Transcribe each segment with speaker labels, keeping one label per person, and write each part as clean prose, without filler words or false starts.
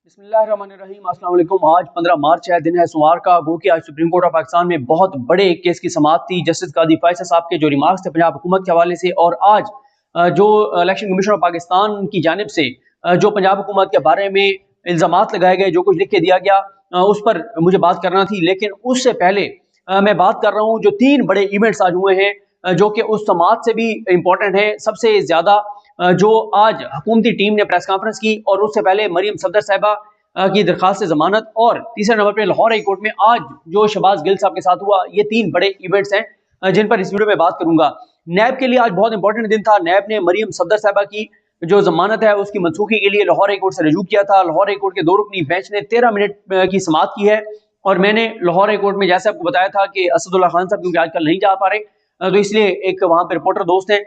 Speaker 1: बिस्मिल्लाहिर्रहमानिर्रहीम। अस्सलाम वालेकुम। आज 15 मार्च है, दिन है सोमवार का। गो कि आज सुप्रीम कोर्ट ऑफ पाकिस्तान में बहुत बड़े एक केस की समाअत थी। जस्टिस कादी फैसल साहब के जो रिमार्क्स थे पंजाब हुकूमत के हवाले से, और आज जो इलेक्शन कमीशन ऑफ पाकिस्तान की जानिब से जो पंजाब हुकूमत के बारे में इल्ज़ामात लगाए गए, जो कुछ लिख के दिया गया, उस पर मुझे बात करना थी। लेकिन उससे पहले मैं बात कर रहा हूँ जो 3 बड़े इवेंट्स आज हुए हैं, जो कि उस समाअत से भी इम्पोर्टेंट है। सबसे ज़्यादा जो आज हुकूमती टीम ने प्रेस कॉन्फ्रेंस की, और उससे पहले मरियम सफदर साहिबा की दरखास्त से जमानत, और तीसरे नंबर पे लाहौर हाई कोर्ट में आज जो शहबाज गिल साहब के साथ हुआ। ये 3 बड़े इवेंट्स हैं जिन पर इस वीडियो में बात करूंगा। नैब के लिए आज बहुत इंपॉर्टेंट दिन था। नैब ने मरियम सफदर साहिबा की जो जमानत है उसकी मनसूखी के लिए लाहौर हाई कोर्ट से रजू किया था। लाहौर हाई कोर्ट के 2 रुकनी बेंच ने 13 मिनट की समाअत की है, और मैंने लाहौर हाई कोर्ट में जैसे आपको बताया था कि असदुल्ला खान साहब क्योंकि आजकल नहीं जा पा रहे, तो इसलिए एक वहां पे रिपोर्टर दोस्त हैं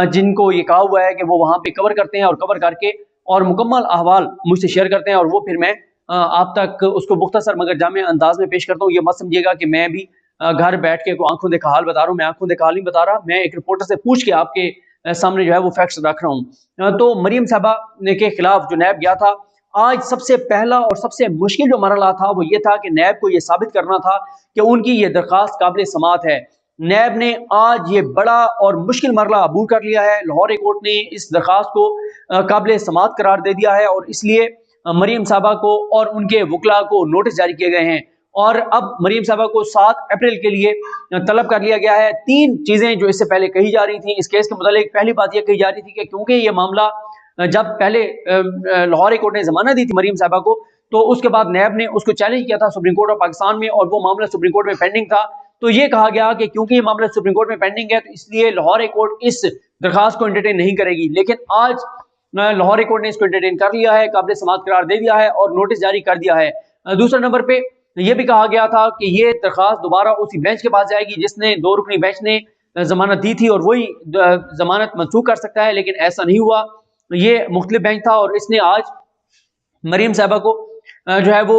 Speaker 1: जिनको ये कहा हुआ है कि वो वहां पे कवर करते हैं, और कवर करके और मुकम्मल अहवाल मुझसे शेयर करते हैं, और वो फिर मैं आप तक उसको मुख्तसर मगर जामे अंदाज में पेश करता हूँ। ये मत समझिएगा कि मैं भी घर बैठ के आंखों देखा हाल बता रहा हूँ। मैं आंखों देखा हाल नहीं बता रहा, मैं एक रिपोर्टर से पूछ के आपके सामने जो है वो फैक्ट्स रख रहा हूँ। तो मरियम साहबा के खिलाफ जो नैब गया था, आज सबसे पहला और सबसे मुश्किल जो मरला था वो ये था कि नैब को ये साबित करना था कि उनकी ये दरखास्त काबिल समाअत है। नैब ने आज ये बड़ा और मुश्किल मरला अबूर कर लिया है। लाहौर हाई कोर्ट ने इस दरखास्त को काबिल समाअत करार दे दिया है, और इसलिए मरियम साहबा को और उनके वकला को नोटिस जारी किए गए हैं, और अब मरियम साहबा को 7 अप्रैल के लिए तलब कर लिया गया है। 3 चीजें जो इससे पहले कही जा रही थी इस केस के मुतालिक। पहली बात यह कही जा रही थी कि क्योंकि ये मामला जब पहले लाहौर हाई कोर्ट ने जमानत दी थी मरियम साहबा को, तो उसके बाद नैब ने उसको चैलेंज किया था सुप्रीम कोर्ट ऑफ पाकिस्तान में, और वो मामला सुप्रीम कोर्ट में पेंडिंग था। तो ये कहा गया कि क्योंकि ये मामला सुप्रीम कोर्ट में पेंडिंग है, तो इसलिए लाहौर हाई कोर्ट इस दरखास्त को एंटरटेन नहीं करेगी। लेकिन आज लाहौर हाई कोर्ट ने इसको एंटरटेन कर लिया है, काबिल समाअत करार दे दिया है, और नोटिस जारी कर दिया है। दूसरे नंबर पे यह भी कहा गया था कि ये दरखास्त दोबारा उसी बेंच के पास जाएगी जिसने 2 रुकनी बेंच ने जमानत दी थी, और वही जमानत मंसूख कर सकता है। लेकिन ऐसा नहीं हुआ, ये मुख्तलिफ बेंच था, और इसने आज मरियम साहबा को जो है वो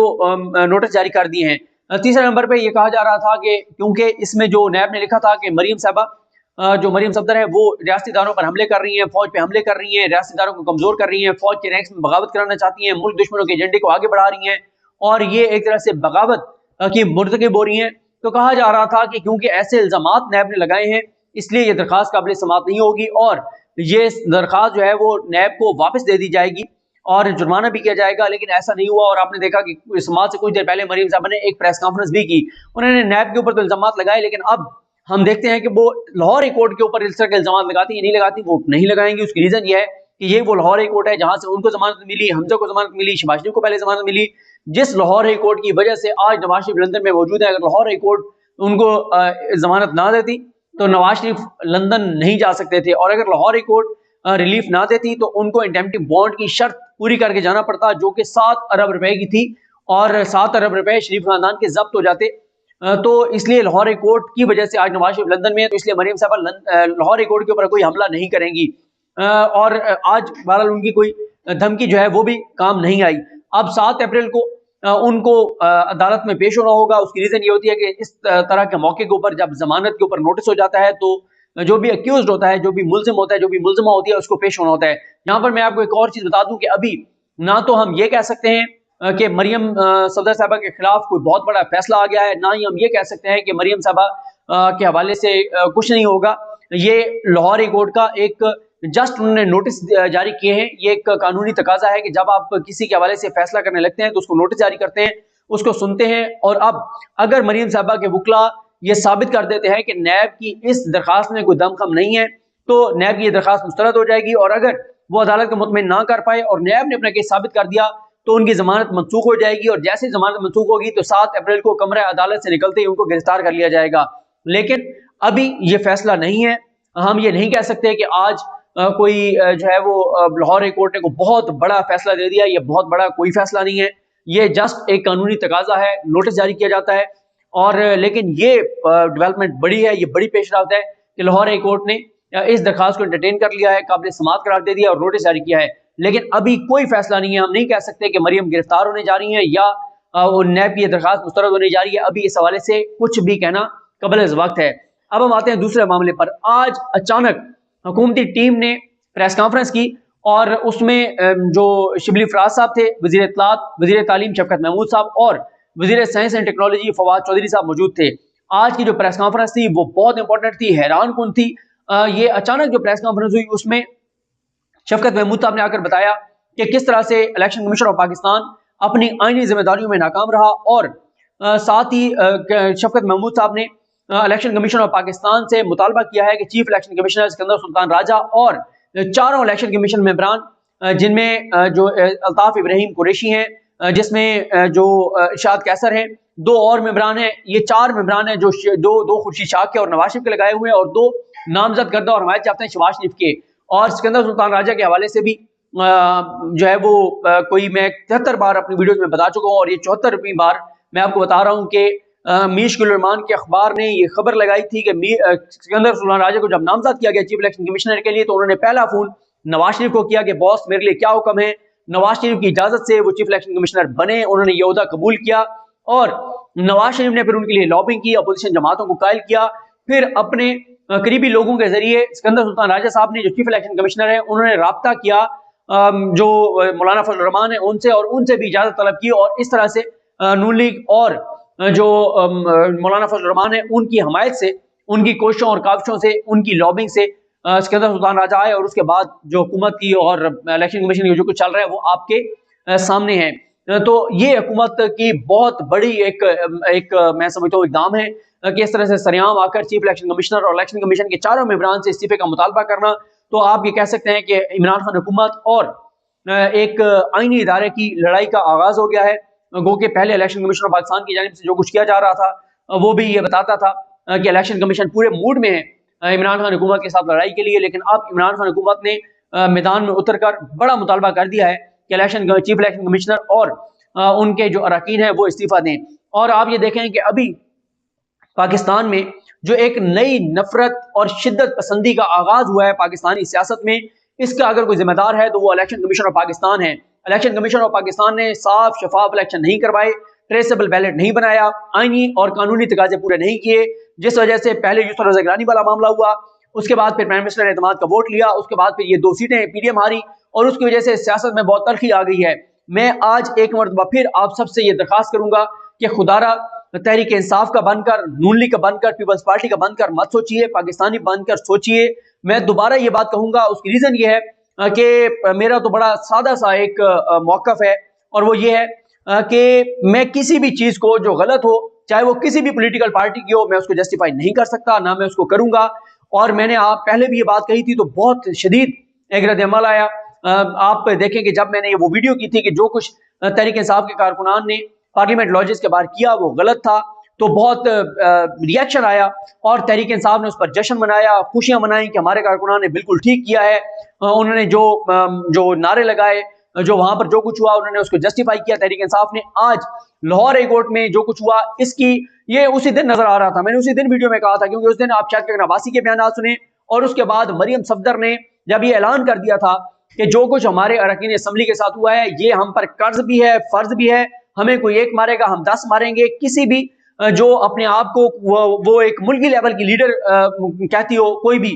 Speaker 1: नोटिस जारी कर दिए हैं। तीसरे नंबर पे ये कहा जा रहा था कि क्योंकि इसमें जो नैब ने लिखा था कि मरियम साहबा जो मरियम सफदर है वो रियासती इदारों पर हमले कर रही हैं, फौज पे हमले कर रही हैं, रियासती इदारों को कमजोर कर रही हैं, फौज के रैंक्स में बगावत कराना चाहती हैं, मुल्क दुश्मनों के एजेंडे को आगे बढ़ा रही हैं, और ये एक तरह से बगावत की मुर्तकिब हो रही हैं। तो कहा जा रहा था कि क्योंकि ऐसे इल्जामात नैब ने लगाए हैं, इसलिए ये दरखास्त काबिल समाअत नहीं होगी, और ये दरखास्त जो है वो नैब को वापस दे दी जाएगी और जुर्माना भी किया जाएगा। लेकिन ऐसा नहीं हुआ, और आपने देखा कि समाअत से कुछ देर पहले मरियम साहब ने एक प्रेस कॉन्फ्रेंस भी की। उन्होंने नैब के ऊपर तो इल्जामात लगाए, लेकिन अब हम देखते हैं कि वो लाहौर हाई कोर्ट के ऊपर इस तरह के इल्जाम लगाती है नहीं लगाती। वो नहीं लगाएंगी। उसकी रीजन ये है कि ये वो लाहौर हाई कोर्ट है जहां से उनको जमानत मिली, हमजा को जमानत मिली, शहबाज शरीफ को पहले जमानत मिली, जिस लाहौर हाई कोर्ट की वजह से आज नवाज शरीफ लंदन में मौजूद है। अगर लाहौर हाई कोर्ट उनको जमानत ना देती तो नवाज शरीफ लंदन नहीं जा सकते थे, और अगर लाहौर हाई कोर्ट रिलीफ ना देती तो उनको इंडेमनिटी बॉन्ड की शर्त पूरी करके जाना पड़ता, जो कि 7 अरब रुपए की थी, और 7 अरब रुपए शरीफ खानदान के जब्त हो जाते। तो इसलिए लाहौर हाई कोर्ट की वजह से आज नवाज शरीफ लंदन में है, तो इसलिए मरियम साहबा लाहौर हाई कोर्ट के ऊपर कोई हमला नहीं करेंगी, और आज बहरहाल उनकी कोई धमकी जो है वो भी काम नहीं आई। अब 7 अप्रैल को उनको अदालत में पेश होना होगा। उसकी रीजन ये होती है कि इस तरह के मौके के ऊपर जब जमानत के ऊपर नोटिस हो जाता है, तो जो भी अक्यूज्ड होता है, जो भी मुल्जिम होता है, जो भी मुल्जिमा होती है, उसको पेश होना होता है। यहाँ पर मैं आपको एक और चीज बता दूं कि अभी ना तो हम ये कह सकते हैं कि मरियम सफदर साहबा के खिलाफ कोई बहुत बड़ा फैसला आ गया है, ना ही हम ये कह सकते हैं कि मरियम साहबा के हवाले से कुछ नहीं होगा। ये लाहौर हाई कोर्ट का एक जस्ट उन्होंने नोटिस जारी किए हैं। ये एक कानूनी तकाजा है कि जब आप किसी के हवाले से फैसला करने लगते हैं तो उसको नोटिस जारी करते हैं, उसको सुनते हैं, और अब अगर मरियम साहबा के वकला ये साबित कर देते हैं कि नैब की इस दरखास्त में कोई दमखम नहीं है, तो नैब की ये दरखास्त मुस्तरद हो जाएगी। और अगर वो अदालत को मुतमिन ना कर पाए और नैब ने अपना केस साबित कर दिया तो उनकी जमानत मनसूख हो जाएगी, और जैसे जमानत मनसूख होगी तो 7 अप्रैल को कमरा अदालत से निकलते ही उनको गिरफ्तार कर लिया जाएगा। लेकिन अभी ये फैसला नहीं है। हम ये नहीं कह सकते कि आज कोई जो है वो लाहौर हाई कोर्ट ने को बहुत बड़ा फैसला दे दिया। ये बहुत बड़ा कोई फैसला नहीं है, ये जस्ट एक कानूनी तकाजा है, नोटिस जारी किया जाता है। और लेकिन ये डेवलपमेंट बड़ी है, ये बड़ी पेशरफ्त है कि लाहौर हाई कोर्ट ने इस दरखास्त को एंटरटेन कर लिया है, काबिल समाअत करार दे दिया और नोटिस जारी किया है। लेकिन अभी कोई फैसला नहीं है। हम नहीं कह सकते कि मरियम गिरफ्तार होने जा रही हैं या नैब की दरखास्त मुस्तरद होने जा रही है। अभी इस हवाले से कुछ भी कहना कबल वक्त है। अब हम आते हैं दूसरे मामले पर। आज अचानक हुकूमती टीम ने प्रेस कॉन्फ्रेंस की, اور اس میں جو شبلی فراز صاحب تھے، وزیر اطلاعات، وزیر تعلیم شفقت محمود صاحب اور وزیر science and technology Fawad Chaudhry صاحب موجود تھے۔ آج کی جو پریس کانفرنس تھی وہ بہت امپورٹنٹ تھی، حیران کن تھی۔ یہ اچانک جو پریس کانفرنس ہوئی اس میں شفقت محمود صاحب نے آ کر بتایا کہ کس طرح سے الیکشن کمیشن آف پاکستان اپنی آئینی ذمہ داریوں میں ناکام رہا، اور ساتھ ہی شفقت محمود صاحب نے الیکشن کمیشن آف پاکستان سے مطالبہ کیا ہے کہ چیف الیکشن کمشنر سکندر سلطان راجہ اور چاروں الیکشن کمیشن ممبران، جن میں جو الطاف ابراہیم قریشی ہیں، جس میں جو ارشاد قیصر ہیں، 2 اور ممبران ہیں، یہ 4 ممبران ہیں جو دو خورشید شاہ کے اور نواز شریف کے لگائے ہوئے ہیں، اور 2 نامزد کردہ اور حمایت یافتہ ہیں شہباز شریف کے۔ اور سکندر سلطان راجہ کے حوالے سے بھی جو ہے وہ کوئی میں 73 بار اپنی ویڈیوز میں بتا چکا ہوں، اور یہ 74ویں بار میں آپ کو بتا رہا ہوں کہ میش گل الرحمان کے اخبار نے یہ خبر لگائی تھی کہ سکندر سلطان راجہ کو جب نامزد کیا گیا چیف الیکشن کمشنر کے لیے تو انہوں نے پہلا فون نواز شریف کو کیا کہ باس میرے لیے کیا حکم ہے۔ نواز شریف کی اجازت سے وہ چیف الیکشن کمشنر بنے، انہوں نے یہ عہدہ قبول کیا، اور نواز شریف نے پھر ان کے لیے لابنگ کی، اپوزیشن جماعتوں کو قائل کیا، پھر اپنے قریبی لوگوں کے ذریعے سکندر سلطان راجہ صاحب نے جو چیف الیکشن کمشنر ہیں انہوں نے رابطہ کیا جو مولانا فضل الرحمان ہیں ان سے، اور ان سے بھی اجازت طلب کی، اور اس طرح سے نون لیگ اور جو مولانا فضل الرحمان ہیں ان کی حمایت سے، ان کی کوششوں اور کاوشوں سے، ان کی لابنگ سے سکندر سلطان راجہ آئے، اور اس کے بعد جو حکومت کی اور الیکشن کمیشن کی جو کچھ چل رہا ہے وہ آپ کے سامنے ہے۔ تو یہ حکومت کی بہت بڑی ایک میں سمجھتا ہوں اقدام ہے کہ اس طرح سے سریعام آ کر چیف الیکشن کمشنر اور الیکشن کمیشن کے چاروں ممبران سے استعفے کا مطالبہ کرنا۔ تو آپ یہ کہہ سکتے ہیں کہ عمران خان حکومت اور ایک آئینی ادارے کی لڑائی کا آغاز ہو گیا ہے۔ گو کہ پہلے الیکشن کمیشن آف پاکستان کی جانب سے جو کچھ کیا جا رہا تھا وہ بھی یہ بتاتا تھا کہ الیکشن کمیشن پورے موڈ میں ہے عمران خان حکومت کے ساتھ لڑائی کے لیے، لیکن اب عمران خان حکومت نے میدان میں اتر کر بڑا مطالبہ کر دیا ہے کہ چیف الیکشن کمشنر اور ان کے جو اراکین ہیں وہ استعفیٰ دیں۔ اور آپ یہ دیکھیں کہ ابھی پاکستان میں جو ایک نئی نفرت اور شدت پسندی کا آغاز ہوا ہے پاکستانی سیاست میں، اس کا اگر کوئی ذمہ دار ہے تو وہ الیکشن کمیشن آف پاکستان ہے۔ الیکشن کمیشن آف پاکستان نے صاف شفاف الیکشن نہیں کروائے، ٹریسیبل بیلٹ نہیں بنایا، آئینی اور قانونی تقاضے پورے نہیں کیے، جس وجہ سے پہلے یوسف رضا گیلانی والا معاملہ ہوا، اس کے بعد پھر پرائم منسٹر نے اعتماد کا ووٹ لیا، اس کے بعد پھر یہ 2 سیٹیں پی ڈی ایم ہاری، اور اس کی وجہ سے سیاست میں بہت تلخی آ گئی ہے۔ میں آج ایک مرتبہ پھر آپ سب سے یہ درخواست کروں گا کہ خدا را تحریک انصاف کا بن کر، نون لیگ کا بن کر، پیپلز پارٹی کا بن کر مت سوچئے، پاکستانی بن کر سوچئے۔ میں دوبارہ یہ بات کہوں گا، اس کی ریزن یہ ہے کہ میرا تو بڑا سادہ سا ایک موقف ہے، اور وہ یہ ہے کہ میں کسی بھی چیز کو جو غلط ہو، چاہے وہ کسی بھی پولیٹیکل پارٹی کی ہو، میں اس کو جسٹیفائی نہیں کر سکتا، نہ میں اس کو کروں گا۔ اور میں نے آپ پہلے بھی یہ بات کہی تھی تو بہت شدید ایک رد عمل آیا۔ آپ دیکھیں کہ جب میں نے یہ وہ ویڈیو کی تھی کہ جو کچھ تحریک انصاف کے کارکنان نے پارلیمنٹ لاجز کے باہر کیا وہ غلط تھا، تو بہت ریاکشن آیا، اور تحریک انصاف نے اس پر جشن منایا، خوشیاں منائیں کہ ہمارے کارکنان نے بالکل ٹھیک کیا ہے۔ انہوں نے جو نعرے لگائے، جو وہاں پر جو کچھ ہوا انہوں نے اس کو جسٹیفائی کیا تحریک انصاف نے۔ آج لاہور ہائی کورٹ میں جو کچھ ہوا اس کی یہ اسی دن نظر آ رہا تھا، میں نے اسی دن ویڈیو میں کہا تھا، کیونکہ اس دن آپ شاید کہ نواسی کے بیانات سنے، اور اس کے بعد مریم صفدر نے جب یہ اعلان کر دیا تھا کہ جو کچھ ہمارے اراکین اسمبلی کے ساتھ ہوا ہے یہ ہم پر قرض بھی ہے، فرض بھی ہے، ہمیں کوئی ایک مارے گا ہم 10 ماریں گے۔ کسی بھی جو اپنے آپ کو وہ ایک ملکی لیول کی لیڈر کہتی ہو کوئی بھی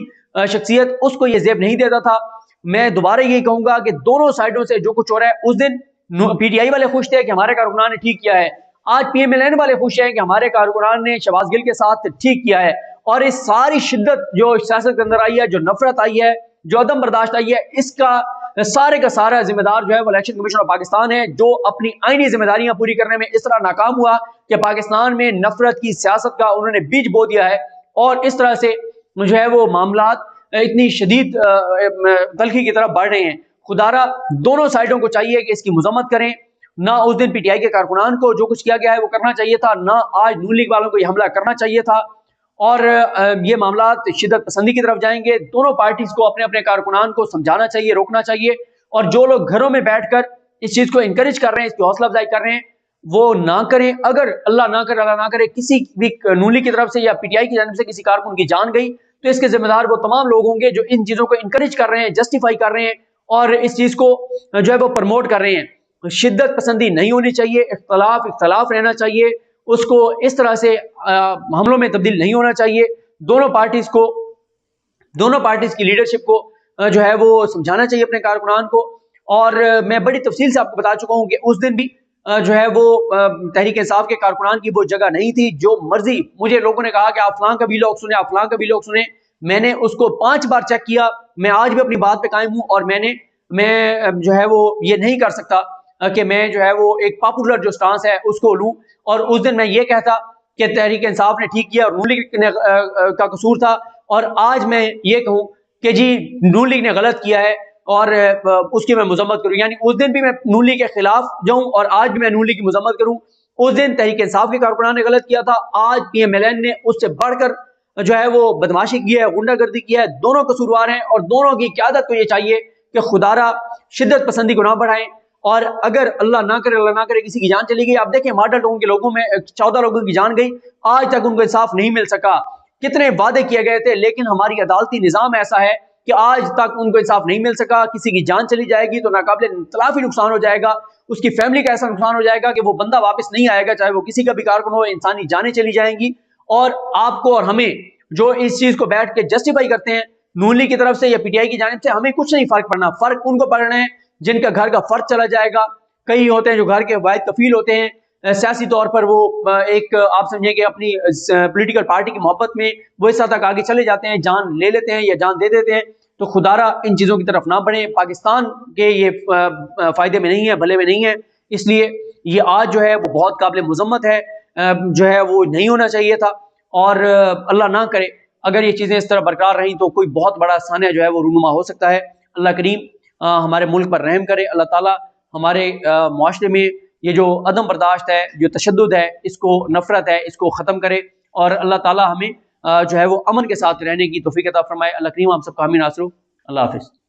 Speaker 1: شخصیت، اس کو یہ زیب نہیں دیتا تھا۔ میں دوبارہ یہی کہوں گا کہ دونوں سائڈوں سے جو کچھ ہو رہا ہے، اس دن پی ٹی آئی والے خوش تھے کہ ہمارے کارکنان نے ٹھیک کیا ہے، آج پی ایم ایل این والے خوش ہیں کہ ہمارے کارکنان نے شہباز گل کے ساتھ ٹھیک کیا ہے۔ اور اس ساری شدت جو سیاست کے اندر آئی ہے، جو نفرت آئی ہے، جو عدم برداشت آئی ہے، اس کا سارے کا سارا ذمہ دار جو ہے وہ الیکشن کمیشن آف پاکستان ہے، جو اپنی آئینی ذمہ داریاں پوری کرنے میں اس طرح ناکام ہوا کہ پاکستان میں نفرت کی سیاست کا انہوں نے بیج بو دیا ہے، اور اس طرح سے جو ہے وہ معاملات اتنی شدید تلخی کی طرف بڑھ رہے ہیں۔ خدارہ دونوں سائڈوں کو چاہیے کہ اس کی مذمت کریں، نہ اس دن پی ٹی آئی کے کارکنان کو جو کچھ کیا گیا ہے وہ کرنا چاہیے تھا، نہ آج نون لیگ والوں کو یہ حملہ کرنا چاہیے تھا، اور یہ معاملات شدت پسندی کی طرف جائیں گے۔ دونوں پارٹیز کو اپنے اپنے کارکنان کو سمجھانا چاہیے، روکنا چاہیے، اور جو لوگ گھروں میں بیٹھ کر اس چیز کو انکریج کر رہے ہیں، اس کی حوصلہ افزائی کر رہے ہیں، وہ نہ کریں۔ اگر اللہ نہ کرے کسی بھی نون لیگ کی طرف سے یا پی ٹی آئی کی جانب سے کسی کارکن کی جان گئی تو اس کے ذمہ دار وہ تمام لوگ ہوں گے جو ان چیزوں کو انکریج کر رہے ہیں، جسٹیفائی کر رہے ہیں، اور اس چیز کو جو ہے وہ پروموٹ کر رہے ہیں۔ شدت پسندی نہیں ہونی چاہیے، اختلاف رہنا چاہیے، اس کو اس طرح سے حملوں میں تبدیل نہیں ہونا چاہیے۔ دونوں پارٹیز کی لیڈرشپ کو जो है वो समझाना चाहिए अपने कारकुनान को। और मैं बड़ी तफसील से आपको बता चुका हूँ कि उस दिन भी जो है वो तहरीक इंसाफ के कारकुनान की वो जगह नहीं थी। जो मर्जी मुझे लोगों ने कहा कि आप फलां का भी लोग सुने, आप फलां का भी लोग सुने, मैंने उसको 5 बार चेक किया। मैं आज भी अपनी बात पे कायम हूँ और मैं जो है वो ये नहीं कर सकता कि मैं जो है वो एक पॉपुलर जो स्टांस है उसको लूँ। और उस दिन मैं ये कहता कि तहरीक इंसाफ ने ठीक किया और नून लीग का कसूर था, और आज मैं ये कहूँ कि जी नून लीग ने गलत किया है और उसकी मैं मजम्मत करूँ। यानी उस दिन भी मैं नून लीग के खिलाफ जाऊँ और आज भी मैं नून लीग की मजम्मत करूँ। उस दिन तहरीक इंसाफ के कारकुनान ने गलत किया था, आज PMLN ने उससे बढ़कर जो है वो बदमाशी की है, गुंडागर्दी किया है। दोनों कसूरवार हैं और दोनों की क़यादत को ये चाहिए कि खुदारा शिद्दत पसंदी को ना बढ़ाएं। और अगर अल्लाह ना करे किसी की जान चली गई, आप देखें मॉडल टाउन के लोगों में 14 लोगों की जान गई, आज तक उनको इंसाफ नहीं मिल सका। कितने वादे किए गए थे, लेकिन हमारी अदालती निज़ाम ऐसा है कि आज तक उनको इंसाफ नहीं मिल सका। किसी की जान चली जाएगी तो नाकाबिले तलाफी नुकसान हो जाएगा, उसकी फैमिली का ऐसा नुकसान हो जाएगा कि वो बंदा वापस नहीं आएगा, चाहे वो किसी का भी कारकुन हो। इंसानी जानें चली जाएंगी। और आपको और हमें जो इस चीज को बैठ के जस्टिफाई करते हैं नून लीग की तरफ से या PTI की जानिब से, हमें कुछ नहीं फर्क पड़ना। फर्क उनको पड़ना है जिनका घर का फर्ज चला जाएगा। कई होते हैं जो घर के वाहिद कफील होते हैं, सियासी तौर पर वो एक आप समझें कि अपनी पॉलिटिकल पार्टी की मोहब्बत में वो इस हद तक आगे चले जाते हैं, जान ले लेते हैं या जान दे देते हैं। तो खुदारा इन चीज़ों की तरफ ना बढ़े, पाकिस्तान के ये फ़ायदे में नहीं है, भले में नहीं है। इसलिए ये आज जो है वो बहुत काबिल मजम्मत है, जो है वो नहीं होना चाहिए था। और अल्लाह ना करे अगर ये चीज़ें इस तरह बरकरार रहीं तो कोई बहुत बड़ा सानिया जो है वो रूनुमा हो सकता है। अल्लाह करीम हमारे मुल्क पर रहम करे। अल्लाह ताला हमारे मुआशरे में ये जो अदम बर्दाश्त है, जो तशद्दुद है, इसको नफरत है, इसको ख़त्म करे। और अल्लाह ताला हमें जो है वो अमन के साथ रहने की तौफीक अता फरमाए। अल्लाह करीम हम सबका आमीन आसरू। अल्लाह हाफिज़।